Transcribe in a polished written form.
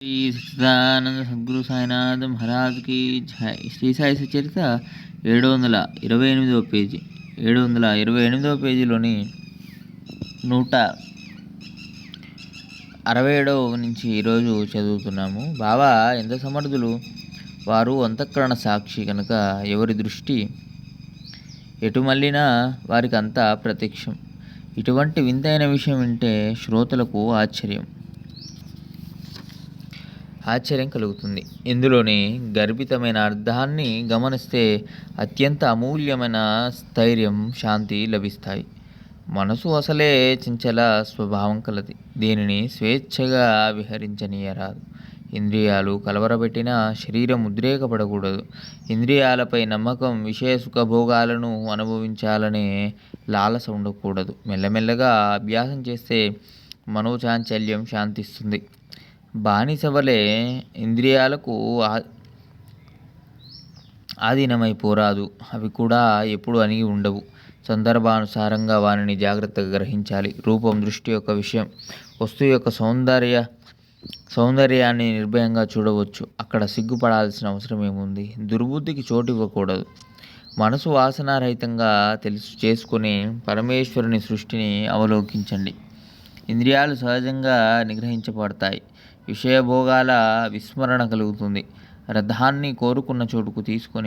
శ్రీ సచ్చిదానంద సద్గురు సాయినాథ్ మహారాజ్కి జై. శ్రీ సాయి సచరిత 728వ పేజీ. 728వ పేజీలోని 167వ నుంచి ఈరోజు చదువుతున్నాము. బాబా ఎంత సమర్థులు! వారు అంతఃకరణ సాక్షి కనుక ఎవరి దృష్టి ఎటు మళ్ళినా వారికి అంతా ప్రత్యక్షం. ఇటువంటి వింతైన విషయం వింటే శ్రోతలకు ఆశ్చర్యం కలుగుతుంది. ఇందులోని గర్భితమైన అర్థాన్ని గమనిస్తే అత్యంత అమూల్యమైన స్థైర్యం, శాంతి లభిస్తాయి. మనసు అసలే చంచల స్వభావం కలది. దీనిని స్వేచ్ఛగా విహరించనీయరాదు. ఇంద్రియాలు కలవరబెట్టిన శరీరం ఉద్రేకపడకూడదు. ఇంద్రియాలపై నమ్మకం, విషయ సుఖభోగాలను అనుభవించాలనే లాలస ఉండకూడదు. మెల్లమెల్లగా అభ్యాసం చేస్తే మనోచాంచల్యం శాంతిస్తుంది. బానిస వలె ఇంద్రియాలకు ఆధీనమైపోరాదు. అవి కూడా ఎప్పుడు అణిగి ఉండవు. సందర్భానుసారంగా వానిని జాగ్రత్తగా గ్రహించాలి. రూపం దృష్టి యొక్క విషయం. వస్తువు యొక్క సౌందర్యాన్ని నిర్భయంగా చూడవచ్చు. అక్కడ సిగ్గుపడాల్సిన అవసరం ఏముంది? దుర్బుద్ధికి చోటు ఇవ్వకూడదు. మనసు వాసనారహితంగా చేసుకుని పరమేశ్వరుని సృష్టిని అవలోకించండి. ఇంద్రియాలు సహజంగా నిగ్రహించబడతాయి. విషయభోగాల విస్మరణ కలుగుతుంది. రథాన్ని కోరుకున్న చోటుకు తీసుకొని